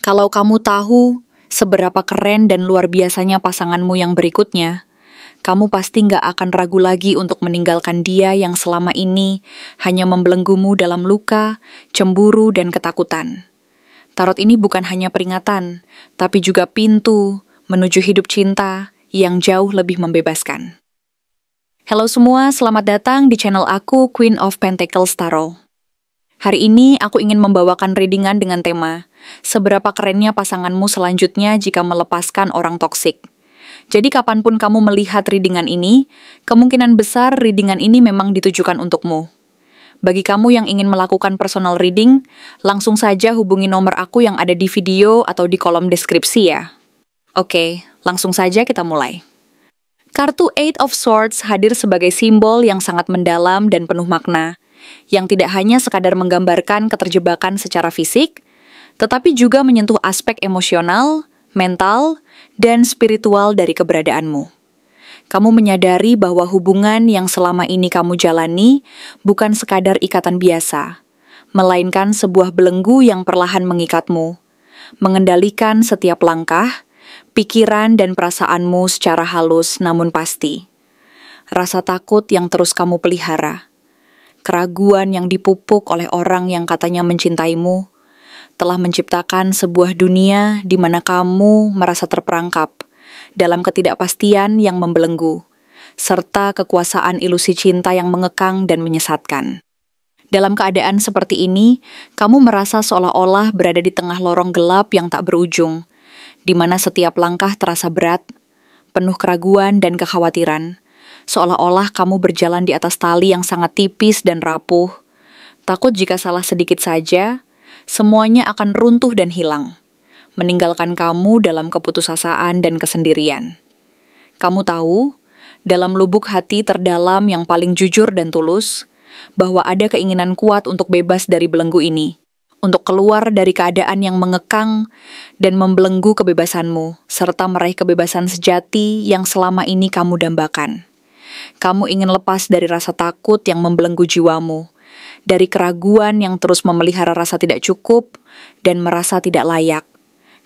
Kalau kamu tahu seberapa keren dan luar biasanya pasanganmu yang berikutnya, kamu pasti nggak akan ragu lagi untuk meninggalkan dia yang selama ini hanya membelenggumu dalam luka, cemburu, dan ketakutan. Tarot ini bukan hanya peringatan, tapi juga pintu menuju hidup cinta yang jauh lebih membebaskan. Halo semua, selamat datang di channel aku, Queen of Pentacles Tarot. Hari ini aku ingin membawakan readingan dengan tema seberapa kerennya pasanganmu selanjutnya jika melepaskan orang toksik. Jadi kapanpun kamu melihat readingan ini, kemungkinan besar readingan ini memang ditujukan untukmu. Bagi kamu yang ingin melakukan personal reading, langsung saja hubungi nomor aku yang ada di video atau di kolom deskripsi ya. Oke, langsung saja kita mulai. Kartu Eight of Swords hadir sebagai simbol yang sangat mendalam dan penuh makna, yang tidak hanya sekadar menggambarkan keterjebakan secara fisik, tetapi juga menyentuh aspek emosional, mental, dan spiritual dari keberadaanmu. Kamu menyadari bahwa hubungan yang selama ini kamu jalani bukan sekadar ikatan biasa, melainkan sebuah belenggu yang perlahan mengikatmu, mengendalikan setiap langkah, pikiran dan perasaanmu secara halus namun pasti. Rasa takut yang terus kamu pelihara, keraguan yang dipupuk oleh orang yang katanya mencintaimu, telah menciptakan sebuah dunia di mana kamu merasa terperangkap dalam ketidakpastian yang membelenggu, serta kekuasaan ilusi cinta yang mengekang dan menyesatkan. Dalam keadaan seperti ini, kamu merasa seolah-olah berada di tengah lorong gelap yang tak berujung, di mana setiap langkah terasa berat, penuh keraguan dan kekhawatiran, seolah-olah kamu berjalan di atas tali yang sangat tipis dan rapuh, takut jika salah sedikit saja, semuanya akan runtuh dan hilang, meninggalkan kamu dalam keputusasaan dan kesendirian. Kamu tahu, dalam lubuk hati terdalam yang paling jujur dan tulus, bahwa ada keinginan kuat untuk bebas dari belenggu ini, untuk keluar dari keadaan yang mengekang dan membelenggu kebebasanmu, serta meraih kebebasan sejati yang selama ini kamu dambakan. Kamu ingin lepas dari rasa takut yang membelenggu jiwamu, dari keraguan yang terus memelihara rasa tidak cukup dan merasa tidak layak,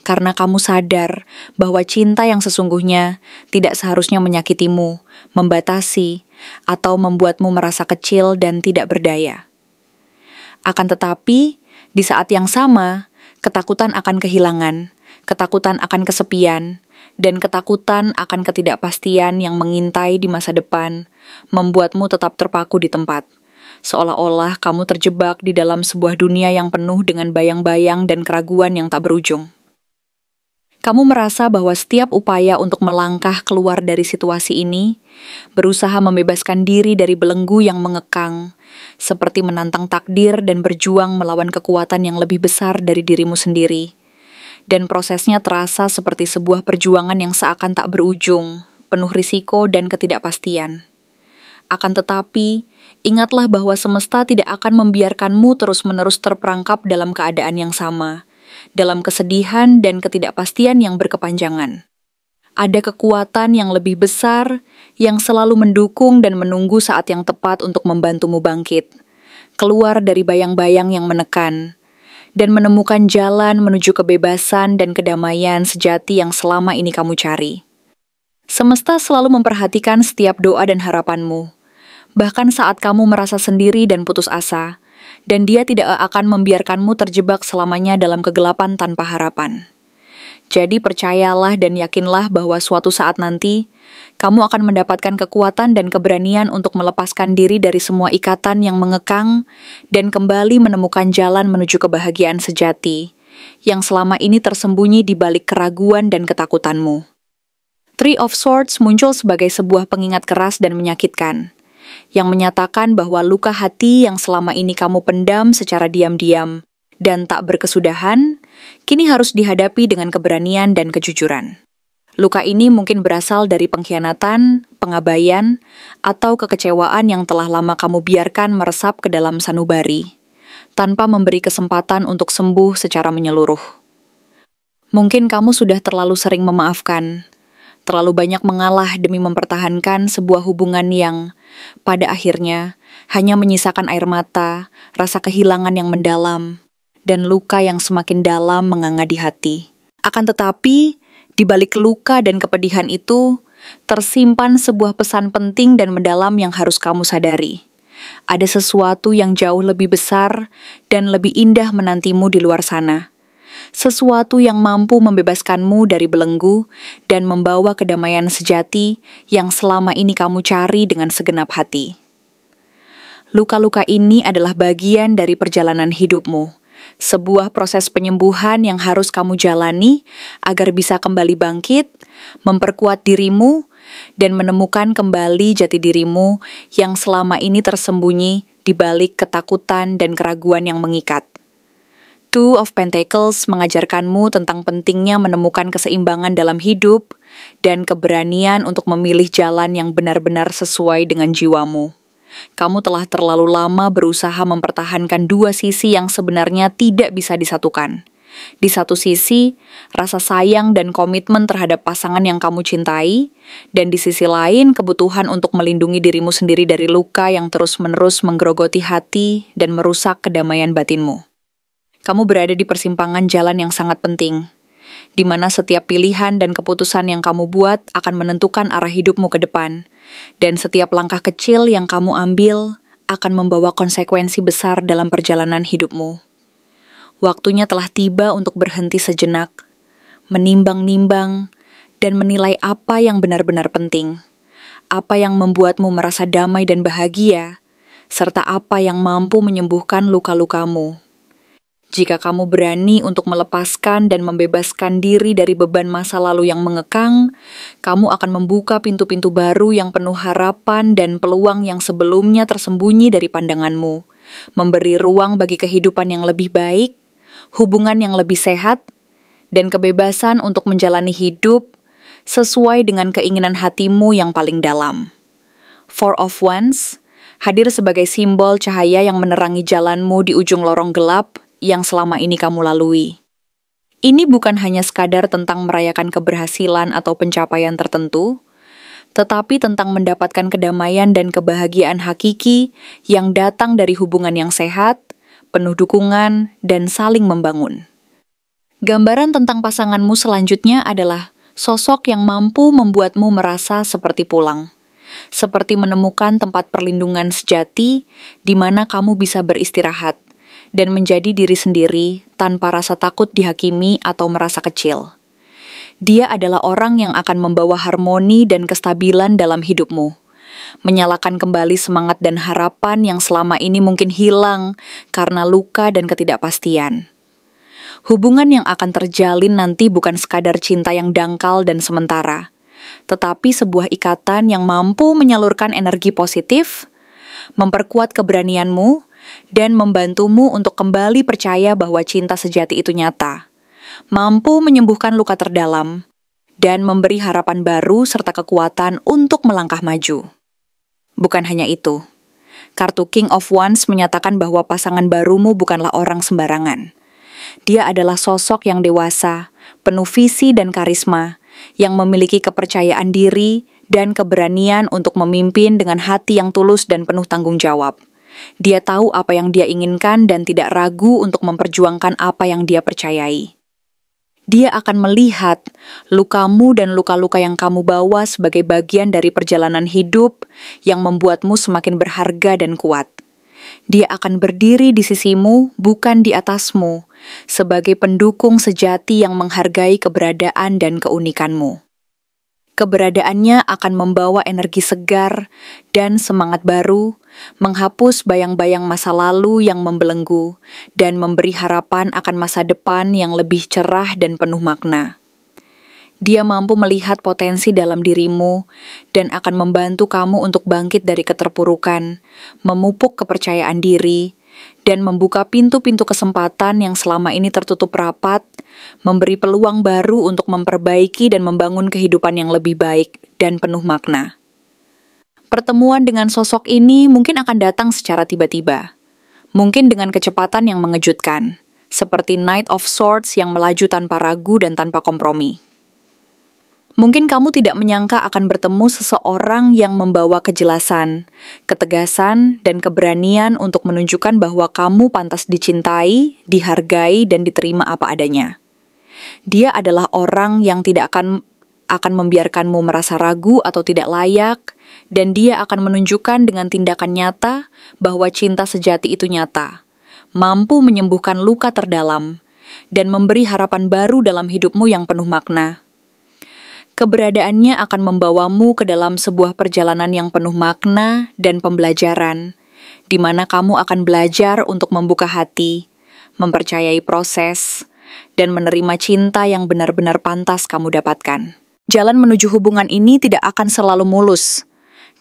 karena kamu sadar bahwa cinta yang sesungguhnya tidak seharusnya menyakitimu, membatasi, atau membuatmu merasa kecil dan tidak berdaya. Akan tetapi, di saat yang sama, ketakutan akan kehilangan, ketakutan akan kesepian, dan ketakutan akan ketidakpastian yang mengintai di masa depan membuatmu tetap terpaku di tempat, seolah-olah kamu terjebak di dalam sebuah dunia yang penuh dengan bayang-bayang dan keraguan yang tak berujung. Kamu merasa bahwa setiap upaya untuk melangkah keluar dari situasi ini, berusaha membebaskan diri dari belenggu yang mengekang, seperti menantang takdir dan berjuang melawan kekuatan yang lebih besar dari dirimu sendiri. Dan prosesnya terasa seperti sebuah perjuangan yang seakan tak berujung, penuh risiko dan ketidakpastian. Akan tetapi, ingatlah bahwa semesta tidak akan membiarkanmu terus-menerus terperangkap dalam keadaan yang sama, dalam kesedihan dan ketidakpastian yang berkepanjangan. Ada kekuatan yang lebih besar yang selalu mendukung dan menunggu saat yang tepat untuk membantumu bangkit, keluar dari bayang-bayang yang menekan, dan menemukan jalan menuju kebebasan dan kedamaian sejati yang selama ini kamu cari. Semesta selalu memperhatikan setiap doa dan harapanmu, bahkan saat kamu merasa sendiri dan putus asa, dan Dia tidak akan membiarkanmu terjebak selamanya dalam kegelapan tanpa harapan. Jadi percayalah dan yakinlah bahwa suatu saat nanti, kamu akan mendapatkan kekuatan dan keberanian untuk melepaskan diri dari semua ikatan yang mengekang dan kembali menemukan jalan menuju kebahagiaan sejati, yang selama ini tersembunyi di balik keraguan dan ketakutanmu. Three of Swords muncul sebagai sebuah pengingat keras dan menyakitkan, yang menyatakan bahwa luka hati yang selama ini kamu pendam secara diam-diam dan tak berkesudahan, kini harus dihadapi dengan keberanian dan kejujuran. Luka ini mungkin berasal dari pengkhianatan, pengabaian, atau kekecewaan yang telah lama kamu biarkan meresap ke dalam sanubari, tanpa memberi kesempatan untuk sembuh secara menyeluruh. Mungkin kamu sudah terlalu sering memaafkan, terlalu banyak mengalah demi mempertahankan sebuah hubungan yang, pada akhirnya, hanya menyisakan air mata, rasa kehilangan yang mendalam, dan luka yang semakin dalam menganga di hati. Akan tetapi, di balik luka dan kepedihan itu, tersimpan sebuah pesan penting dan mendalam yang harus kamu sadari. Ada sesuatu yang jauh lebih besar dan lebih indah menantimu di luar sana. Sesuatu yang mampu membebaskanmu dari belenggu dan membawa kedamaian sejati yang selama ini kamu cari dengan segenap hati. Luka-luka ini adalah bagian dari perjalanan hidupmu, sebuah proses penyembuhan yang harus kamu jalani agar bisa kembali bangkit, memperkuat dirimu, dan menemukan kembali jati dirimu yang selama ini tersembunyi di balik ketakutan dan keraguan yang mengikat. Two of Pentacles mengajarkanmu tentang pentingnya menemukan keseimbangan dalam hidup dan keberanian untuk memilih jalan yang benar-benar sesuai dengan jiwamu. Kamu telah terlalu lama berusaha mempertahankan dua sisi yang sebenarnya tidak bisa disatukan. Di satu sisi, rasa sayang dan komitmen terhadap pasangan yang kamu cintai, dan di sisi lain, kebutuhan untuk melindungi dirimu sendiri dari luka yang terus-menerus menggerogoti hati dan merusak kedamaian batinmu. Kamu berada di persimpangan jalan yang sangat penting, di mana setiap pilihan dan keputusan yang kamu buat akan menentukan arah hidupmu ke depan, dan setiap langkah kecil yang kamu ambil akan membawa konsekuensi besar dalam perjalanan hidupmu. Waktunya telah tiba untuk berhenti sejenak, menimbang-nimbang, dan menilai apa yang benar-benar penting, apa yang membuatmu merasa damai dan bahagia, serta apa yang mampu menyembuhkan luka-lukamu. Jika kamu berani untuk melepaskan dan membebaskan diri dari beban masa lalu yang mengekang, kamu akan membuka pintu-pintu baru yang penuh harapan dan peluang yang sebelumnya tersembunyi dari pandanganmu, memberi ruang bagi kehidupan yang lebih baik, hubungan yang lebih sehat, dan kebebasan untuk menjalani hidup sesuai dengan keinginan hatimu yang paling dalam. Four of Wands hadir sebagai simbol cahaya yang menerangi jalanmu di ujung lorong gelap yang selama ini kamu lalui. Ini bukan hanya sekadar tentang merayakan keberhasilan atau pencapaian tertentu, tetapi tentang mendapatkan kedamaian dan kebahagiaan hakiki yang datang dari hubungan yang sehat, penuh dukungan, dan saling membangun. Gambaran tentang pasanganmu selanjutnya adalah sosok yang mampu membuatmu merasa seperti pulang, seperti menemukan tempat perlindungan sejati di mana kamu bisa beristirahat dan menjadi diri sendiri tanpa rasa takut dihakimi atau merasa kecil. Dia adalah orang yang akan membawa harmoni dan kestabilan dalam hidupmu, menyalakan kembali semangat dan harapan yang selama ini mungkin hilang karena luka dan ketidakpastian. Hubungan yang akan terjalin nanti bukan sekadar cinta yang dangkal dan sementara, tetapi sebuah ikatan yang mampu menyalurkan energi positif, memperkuat keberanianmu, dan membantumu untuk kembali percaya bahwa cinta sejati itu nyata, mampu menyembuhkan luka terdalam, dan memberi harapan baru serta kekuatan untuk melangkah maju. Bukan hanya itu, kartu King of Wands menyatakan bahwa pasangan barumu bukanlah orang sembarangan. Dia adalah sosok yang dewasa, penuh visi dan karisma, yang memiliki kepercayaan diri dan keberanian untuk memimpin dengan hati yang tulus dan penuh tanggung jawab. Dia tahu apa yang dia inginkan dan tidak ragu untuk memperjuangkan apa yang dia percayai. Dia akan melihat lukamu dan luka-luka yang kamu bawa sebagai bagian dari perjalanan hidup yang membuatmu semakin berharga dan kuat. Dia akan berdiri di sisimu, bukan di atasmu, sebagai pendukung sejati yang menghargai keberadaan dan keunikanmu. Keberadaannya akan membawa energi segar dan semangat baru, menghapus bayang-bayang masa lalu yang membelenggu, dan memberi harapan akan masa depan yang lebih cerah dan penuh makna. Dia mampu melihat potensi dalam dirimu dan akan membantu kamu untuk bangkit dari keterpurukan, memupuk kepercayaan diri, dan membuka pintu-pintu kesempatan yang selama ini tertutup rapat, memberi peluang baru untuk memperbaiki dan membangun kehidupan yang lebih baik dan penuh makna. Pertemuan dengan sosok ini mungkin akan datang secara tiba-tiba, mungkin dengan kecepatan yang mengejutkan, seperti Knight of Swords yang melaju tanpa ragu dan tanpa kompromi. Mungkin kamu tidak menyangka akan bertemu seseorang yang membawa kejelasan, ketegasan, dan keberanian untuk menunjukkan bahwa kamu pantas dicintai, dihargai, dan diterima apa adanya. Dia adalah orang yang tidak akan membiarkanmu merasa ragu atau tidak layak, dan dia akan menunjukkan dengan tindakan nyata bahwa cinta sejati itu nyata, mampu menyembuhkan luka terdalam, dan memberi harapan baru dalam hidupmu yang penuh makna. Keberadaannya akan membawamu ke dalam sebuah perjalanan yang penuh makna dan pembelajaran, di mana kamu akan belajar untuk membuka hati, mempercayai proses, dan menerima cinta yang benar-benar pantas kamu dapatkan. Jalan menuju hubungan ini tidak akan selalu mulus,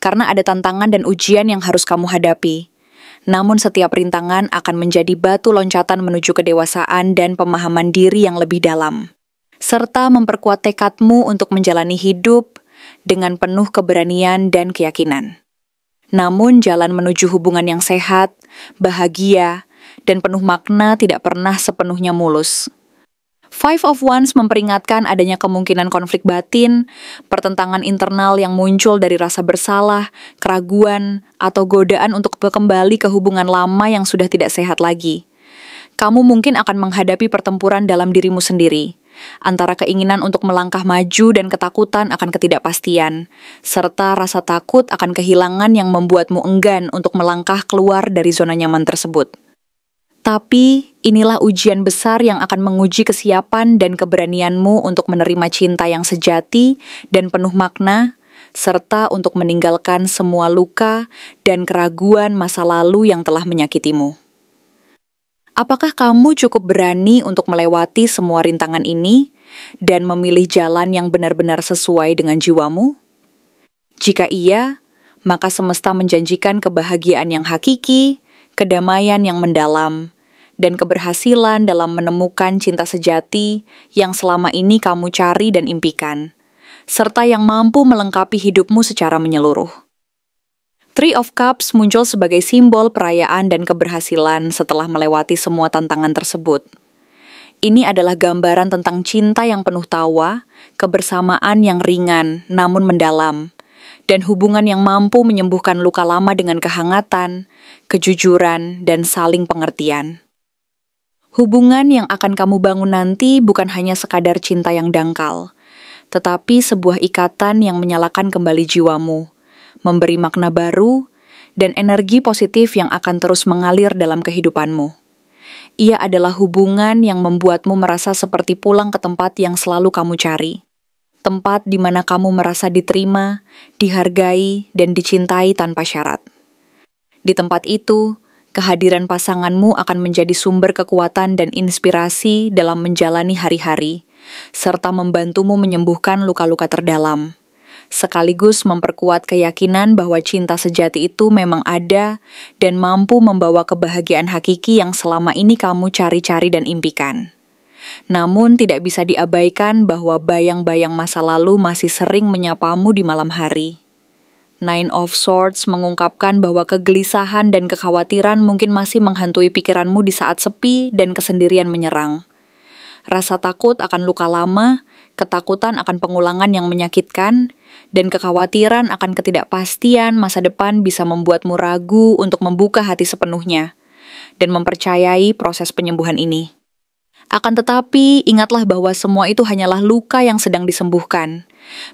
karena ada tantangan dan ujian yang harus kamu hadapi. Namun setiap rintangan akan menjadi batu loncatan menuju kedewasaan dan pemahaman diri yang lebih dalam, serta memperkuat tekadmu untuk menjalani hidup dengan penuh keberanian dan keyakinan. Namun jalan menuju hubungan yang sehat, bahagia, dan penuh makna tidak pernah sepenuhnya mulus. Five of Wands memperingatkan adanya kemungkinan konflik batin, pertentangan internal yang muncul dari rasa bersalah, keraguan, atau godaan untuk kembali ke hubungan lama yang sudah tidak sehat lagi. Kamu mungkin akan menghadapi pertempuran dalam dirimu sendiri, antara keinginan untuk melangkah maju dan ketakutan akan ketidakpastian, serta rasa takut akan kehilangan yang membuatmu enggan untuk melangkah keluar dari zona nyaman tersebut. Tapi, inilah ujian besar yang akan menguji kesiapan dan keberanianmu untuk menerima cinta yang sejati dan penuh makna, serta untuk meninggalkan semua luka dan keraguan masa lalu yang telah menyakitimu. Apakah kamu cukup berani untuk melewati semua rintangan ini dan memilih jalan yang benar-benar sesuai dengan jiwamu? Jika iya, maka semesta menjanjikan kebahagiaan yang hakiki, kedamaian yang mendalam, dan keberhasilan dalam menemukan cinta sejati yang selama ini kamu cari dan impikan, serta yang mampu melengkapi hidupmu secara menyeluruh. Three of Cups muncul sebagai simbol perayaan dan keberhasilan setelah melewati semua tantangan tersebut. Ini adalah gambaran tentang cinta yang penuh tawa, kebersamaan yang ringan namun mendalam, dan hubungan yang mampu menyembuhkan luka lama dengan kehangatan, kejujuran, dan saling pengertian. Hubungan yang akan kamu bangun nanti bukan hanya sekadar cinta yang dangkal, tetapi sebuah ikatan yang menyalakan kembali jiwamu, memberi makna baru, dan energi positif yang akan terus mengalir dalam kehidupanmu. Ia adalah hubungan yang membuatmu merasa seperti pulang ke tempat yang selalu kamu cari. Tempat di mana kamu merasa diterima, dihargai, dan dicintai tanpa syarat. Di tempat itu, kehadiran pasanganmu akan menjadi sumber kekuatan dan inspirasi dalam menjalani hari-hari, serta membantumu menyembuhkan luka-luka terdalam, sekaligus memperkuat keyakinan bahwa cinta sejati itu memang ada dan mampu membawa kebahagiaan hakiki yang selama ini kamu cari-cari dan impikan. Namun tidak bisa diabaikan bahwa bayang-bayang masa lalu masih sering menyapamu di malam hari. Nine of Swords mengungkapkan bahwa kegelisahan dan kekhawatiran mungkin masih menghantui pikiranmu di saat sepi dan kesendirian menyerang. Rasa takut akan luka lama, ketakutan akan pengulangan yang menyakitkan, dan kekhawatiran akan ketidakpastian masa depan bisa membuatmu ragu untuk membuka hati sepenuhnya dan mempercayai proses penyembuhan ini. Akan tetapi, ingatlah bahwa semua itu hanyalah luka yang sedang disembuhkan,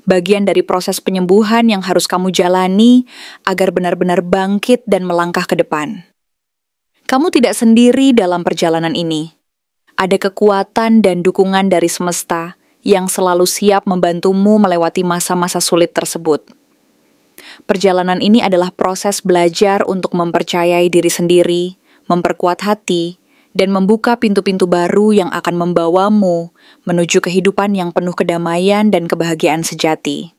bagian dari proses penyembuhan yang harus kamu jalani agar benar-benar bangkit dan melangkah ke depan. Kamu tidak sendiri dalam perjalanan ini. Ada kekuatan dan dukungan dari semesta yang selalu siap membantumu melewati masa-masa sulit tersebut. Perjalanan ini adalah proses belajar untuk mempercayai diri sendiri, memperkuat hati, dan membuka pintu-pintu baru yang akan membawamu menuju kehidupan yang penuh kedamaian dan kebahagiaan sejati.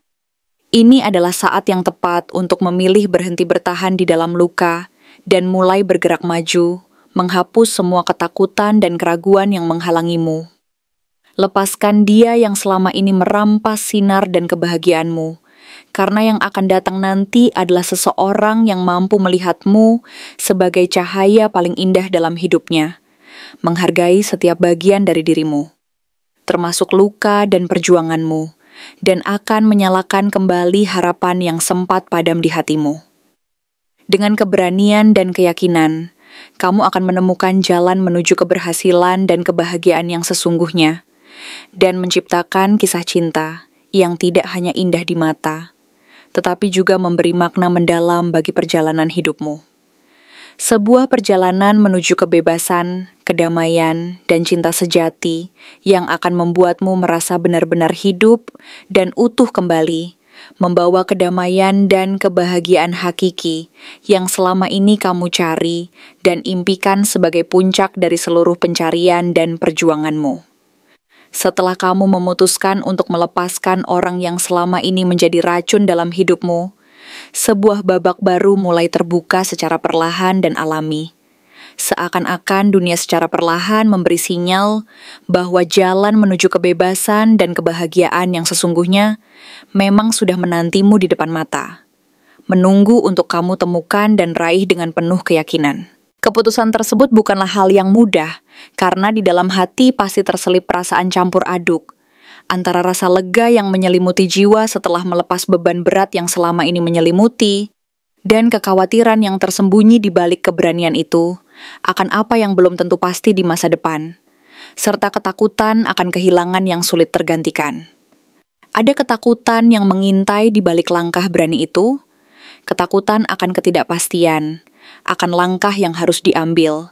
Ini adalah saat yang tepat untuk memilih berhenti bertahan di dalam luka dan mulai bergerak maju, menghapus semua ketakutan dan keraguan yang menghalangimu. Lepaskan dia yang selama ini merampas sinar dan kebahagiaanmu, karena yang akan datang nanti adalah seseorang yang mampu melihatmu sebagai cahaya paling indah dalam hidupnya, menghargai setiap bagian dari dirimu, termasuk luka dan perjuanganmu, dan akan menyalakan kembali harapan yang sempat padam di hatimu. Dengan keberanian dan keyakinan, kamu akan menemukan jalan menuju keberhasilan dan kebahagiaan yang sesungguhnya, dan menciptakan kisah cinta yang tidak hanya indah di mata, tetapi juga memberi makna mendalam bagi perjalanan hidupmu. Sebuah perjalanan menuju kebebasan, kedamaian, dan cinta sejati yang akan membuatmu merasa benar-benar hidup dan utuh kembali, membawa kedamaian dan kebahagiaan hakiki yang selama ini kamu cari dan impikan sebagai puncak dari seluruh pencarian dan perjuanganmu. Setelah kamu memutuskan untuk melepaskan orang yang selama ini menjadi racun dalam hidupmu, sebuah babak baru mulai terbuka secara perlahan dan alami. Seakan-akan dunia secara perlahan memberi sinyal bahwa jalan menuju kebebasan dan kebahagiaan yang sesungguhnya memang sudah menantimu di depan mata, menunggu untuk kamu temukan dan raih dengan penuh keyakinan. Keputusan tersebut bukanlah hal yang mudah, karena di dalam hati pasti terselip perasaan campur aduk, antara rasa lega yang menyelimuti jiwa setelah melepas beban berat yang selama ini menyelimuti, dan kekhawatiran yang tersembunyi di balik keberanian itu akan apa yang belum tentu pasti di masa depan, serta ketakutan akan kehilangan yang sulit tergantikan. Ada ketakutan yang mengintai di balik langkah berani itu, ketakutan akan ketidakpastian, akan langkah yang harus diambil,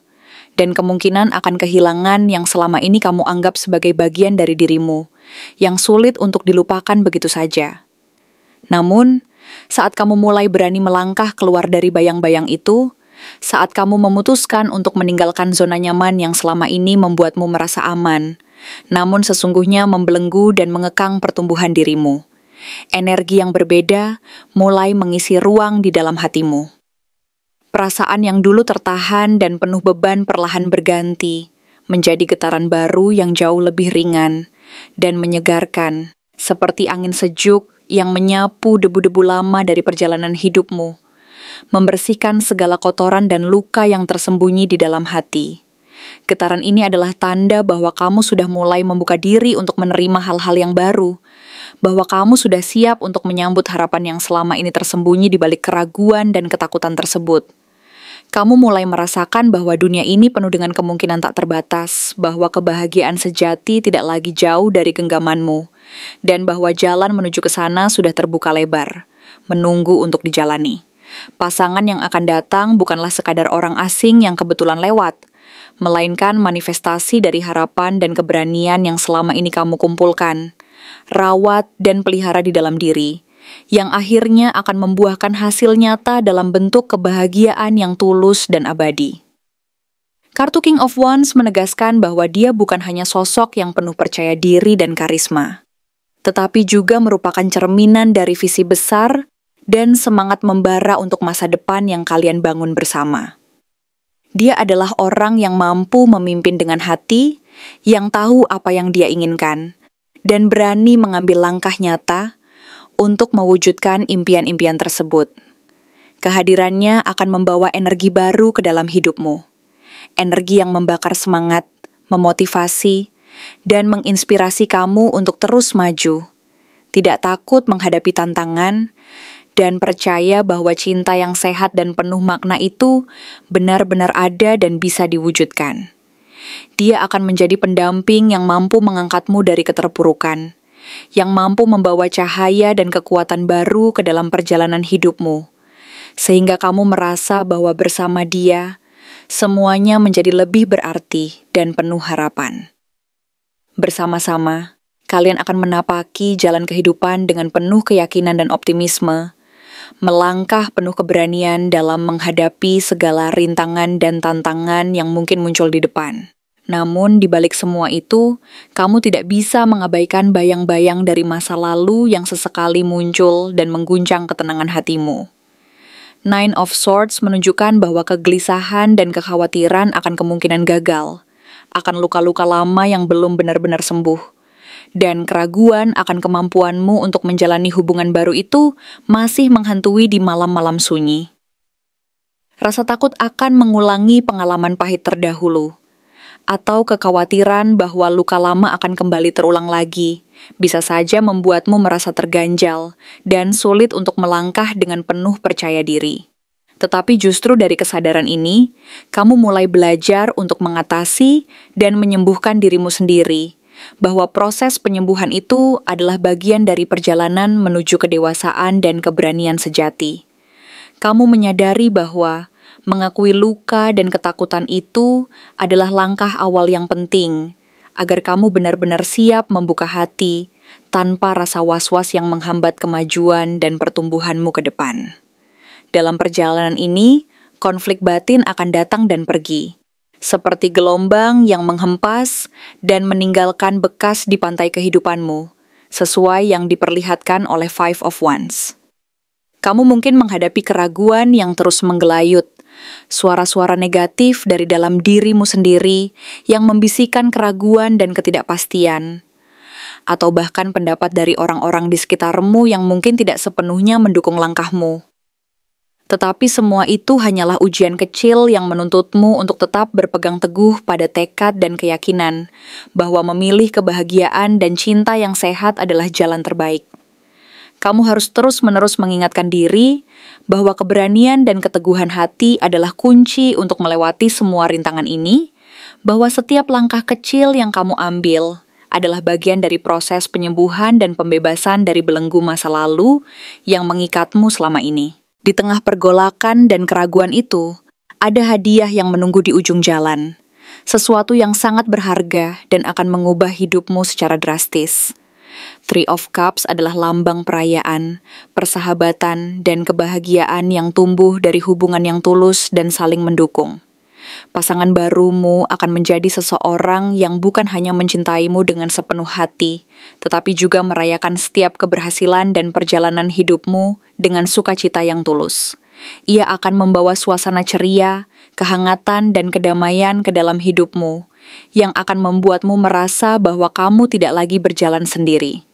dan kemungkinan akan kehilangan yang selama ini kamu anggap sebagai bagian dari dirimu, yang sulit untuk dilupakan begitu saja. Namun, saat kamu mulai berani melangkah keluar dari bayang-bayang itu, saat kamu memutuskan untuk meninggalkan zona nyaman yang selama ini membuatmu merasa aman, namun sesungguhnya membelenggu dan mengekang pertumbuhan dirimu, energi yang berbeda mulai mengisi ruang di dalam hatimu. Perasaan yang dulu tertahan dan penuh beban perlahan berganti, menjadi getaran baru yang jauh lebih ringan dan menyegarkan, seperti angin sejuk yang menyapu debu-debu lama dari perjalanan hidupmu, membersihkan segala kotoran dan luka yang tersembunyi di dalam hati. Getaran ini adalah tanda bahwa kamu sudah mulai membuka diri untuk menerima hal-hal yang baru, bahwa kamu sudah siap untuk menyambut harapan yang selama ini tersembunyi di balik keraguan dan ketakutan tersebut. Kamu mulai merasakan bahwa dunia ini penuh dengan kemungkinan tak terbatas, bahwa kebahagiaan sejati tidak lagi jauh dari genggamanmu, dan bahwa jalan menuju ke sana sudah terbuka lebar, menunggu untuk dijalani. Pasangan yang akan datang bukanlah sekadar orang asing yang kebetulan lewat, melainkan manifestasi dari harapan dan keberanian yang selama ini kamu kumpulkan, rawat dan pelihara di dalam diri, yang akhirnya akan membuahkan hasil nyata dalam bentuk kebahagiaan yang tulus dan abadi. Kartu King of Wands menegaskan bahwa dia bukan hanya sosok yang penuh percaya diri dan karisma, tetapi juga merupakan cerminan dari visi besar dan semangat membara untuk masa depan yang kalian bangun bersama. Dia adalah orang yang mampu memimpin dengan hati, yang tahu apa yang dia inginkan, dan berani mengambil langkah nyata untuk mewujudkan impian-impian tersebut. Kehadirannya akan membawa energi baru ke dalam hidupmu. Energi yang membakar semangat, memotivasi, dan menginspirasi kamu untuk terus maju. Tidak takut menghadapi tantangan, dan percaya bahwa cinta yang sehat dan penuh makna itu benar-benar ada dan bisa diwujudkan. Dia akan menjadi pendamping yang mampu mengangkatmu dari keterpurukan, yang mampu membawa cahaya dan kekuatan baru ke dalam perjalanan hidupmu, sehingga kamu merasa bahwa bersama dia, semuanya menjadi lebih berarti dan penuh harapan. Bersama-sama, kalian akan menapaki jalan kehidupan dengan penuh keyakinan dan optimisme, melangkah penuh keberanian dalam menghadapi segala rintangan dan tantangan yang mungkin muncul di depan. Namun, di balik semua itu, kamu tidak bisa mengabaikan bayang-bayang dari masa lalu yang sesekali muncul dan mengguncang ketenangan hatimu. Nine of Swords menunjukkan bahwa kegelisahan dan kekhawatiran akan kemungkinan gagal, akan luka-luka lama yang belum benar-benar sembuh, dan keraguan akan kemampuanmu untuk menjalani hubungan baru itu masih menghantui di malam-malam sunyi. Rasa takut akan mengulangi pengalaman pahit terdahulu, atau kekhawatiran bahwa luka lama akan kembali terulang lagi, bisa saja membuatmu merasa terganjal dan sulit untuk melangkah dengan penuh percaya diri. Tetapi justru dari kesadaran ini, kamu mulai belajar untuk mengatasi dan menyembuhkan dirimu sendiri, bahwa proses penyembuhan itu adalah bagian dari perjalanan menuju kedewasaan dan keberanian sejati. Kamu menyadari bahwa mengakui luka dan ketakutan itu adalah langkah awal yang penting, agar kamu benar-benar siap membuka hati tanpa rasa was-was yang menghambat kemajuan dan pertumbuhanmu ke depan. Dalam perjalanan ini, konflik batin akan datang dan pergi, seperti gelombang yang menghempas dan meninggalkan bekas di pantai kehidupanmu, sesuai yang diperlihatkan oleh Five of Wands. Kamu mungkin menghadapi keraguan yang terus menggelayut, suara-suara negatif dari dalam dirimu sendiri yang membisikkan keraguan dan ketidakpastian, atau bahkan pendapat dari orang-orang di sekitarmu yang mungkin tidak sepenuhnya mendukung langkahmu. Tetapi semua itu hanyalah ujian kecil yang menuntutmu untuk tetap berpegang teguh pada tekad dan keyakinan bahwa memilih kebahagiaan dan cinta yang sehat adalah jalan terbaik. Kamu harus terus-menerus mengingatkan diri bahwa keberanian dan keteguhan hati adalah kunci untuk melewati semua rintangan ini, bahwa setiap langkah kecil yang kamu ambil adalah bagian dari proses penyembuhan dan pembebasan dari belenggu masa lalu yang mengikatmu selama ini. Di tengah pergolakan dan keraguan itu, ada hadiah yang menunggu di ujung jalan, sesuatu yang sangat berharga dan akan mengubah hidupmu secara drastis. Three of Cups adalah lambang perayaan, persahabatan, dan kebahagiaan yang tumbuh dari hubungan yang tulus dan saling mendukung. Pasangan barumu akan menjadi seseorang yang bukan hanya mencintaimu dengan sepenuh hati, tetapi juga merayakan setiap keberhasilan dan perjalanan hidupmu dengan sukacita yang tulus. Ia akan membawa suasana ceria, kehangatan, dan kedamaian ke dalam hidupmu, yang akan membuatmu merasa bahwa kamu tidak lagi berjalan sendiri.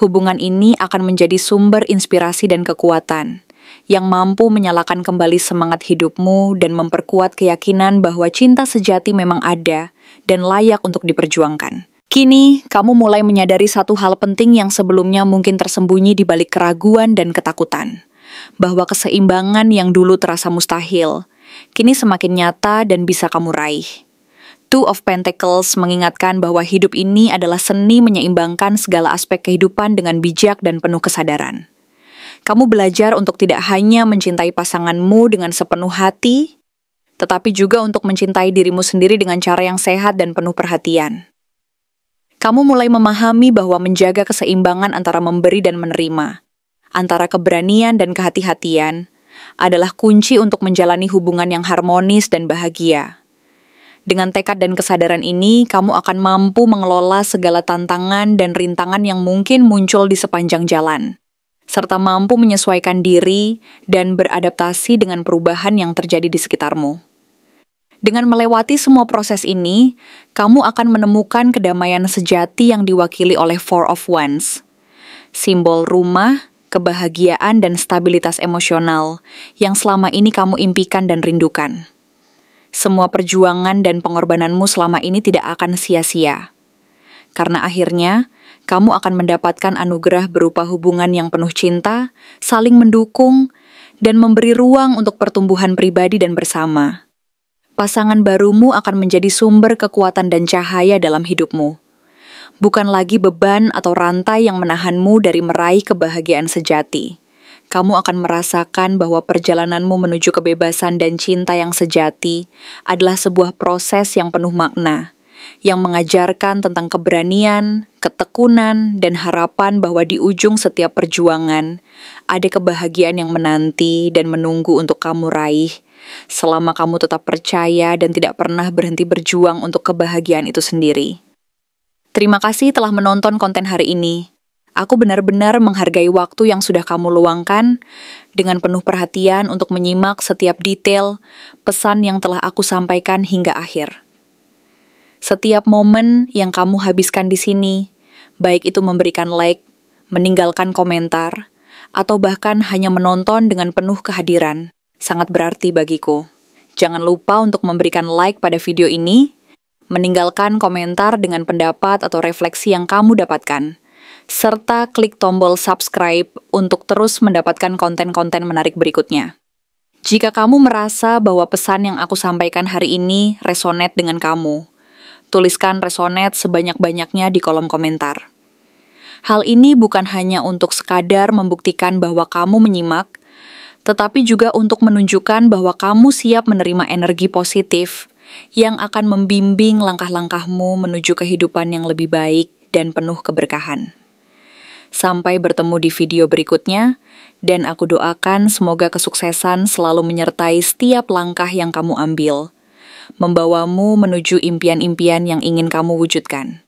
Hubungan ini akan menjadi sumber inspirasi dan kekuatan, yang mampu menyalakan kembali semangat hidupmu dan memperkuat keyakinan bahwa cinta sejati memang ada dan layak untuk diperjuangkan. Kini, kamu mulai menyadari satu hal penting yang sebelumnya mungkin tersembunyi di balik keraguan dan ketakutan, bahwa keseimbangan yang dulu terasa mustahil, kini semakin nyata dan bisa kamu raih. Two of Pentacles mengingatkan bahwa hidup ini adalah seni menyeimbangkan segala aspek kehidupan dengan bijak dan penuh kesadaran. Kamu belajar untuk tidak hanya mencintai pasanganmu dengan sepenuh hati, tetapi juga untuk mencintai dirimu sendiri dengan cara yang sehat dan penuh perhatian. Kamu mulai memahami bahwa menjaga keseimbangan antara memberi dan menerima, antara keberanian dan kehati-hatian, adalah kunci untuk menjalani hubungan yang harmonis dan bahagia. Dengan tekad dan kesadaran ini, kamu akan mampu mengelola segala tantangan dan rintangan yang mungkin muncul di sepanjang jalan, serta mampu menyesuaikan diri dan beradaptasi dengan perubahan yang terjadi di sekitarmu. Dengan melewati semua proses ini, kamu akan menemukan kedamaian sejati yang diwakili oleh Four of Wands, simbol rumah, kebahagiaan, dan stabilitas emosional yang selama ini kamu impikan dan rindukan. Semua perjuangan dan pengorbananmu selama ini tidak akan sia-sia, karena akhirnya kamu akan mendapatkan anugerah berupa hubungan yang penuh cinta, saling mendukung, dan memberi ruang untuk pertumbuhan pribadi dan bersama. Pasangan barumu akan menjadi sumber kekuatan dan cahaya dalam hidupmu, bukan lagi beban atau rantai yang menahanmu dari meraih kebahagiaan sejati. Kamu akan merasakan bahwa perjalananmu menuju kebebasan dan cinta yang sejati adalah sebuah proses yang penuh makna, yang mengajarkan tentang keberanian, ketekunan, dan harapan bahwa di ujung setiap perjuangan ada kebahagiaan yang menanti dan menunggu untuk kamu raih, selama kamu tetap percaya dan tidak pernah berhenti berjuang untuk kebahagiaan itu sendiri. Terima kasih telah menonton konten hari ini. Aku benar-benar menghargai waktu yang sudah kamu luangkan dengan penuh perhatian untuk menyimak setiap detail pesan yang telah aku sampaikan hingga akhir. Setiap momen yang kamu habiskan di sini, baik itu memberikan like, meninggalkan komentar, atau bahkan hanya menonton dengan penuh kehadiran, sangat berarti bagiku. Jangan lupa untuk memberikan like pada video ini, meninggalkan komentar dengan pendapat atau refleksi yang kamu dapatkan, serta klik tombol subscribe untuk terus mendapatkan konten-konten menarik berikutnya. Jika kamu merasa bahwa pesan yang aku sampaikan hari ini resonate dengan kamu, tuliskan resonate sebanyak-banyaknya di kolom komentar. Hal ini bukan hanya untuk sekadar membuktikan bahwa kamu menyimak, tetapi juga untuk menunjukkan bahwa kamu siap menerima energi positif yang akan membimbing langkah-langkahmu menuju kehidupan yang lebih baik dan penuh keberkahan. Sampai bertemu di video berikutnya, dan aku doakan semoga kesuksesan selalu menyertai setiap langkah yang kamu ambil, membawamu menuju impian-impian yang ingin kamu wujudkan.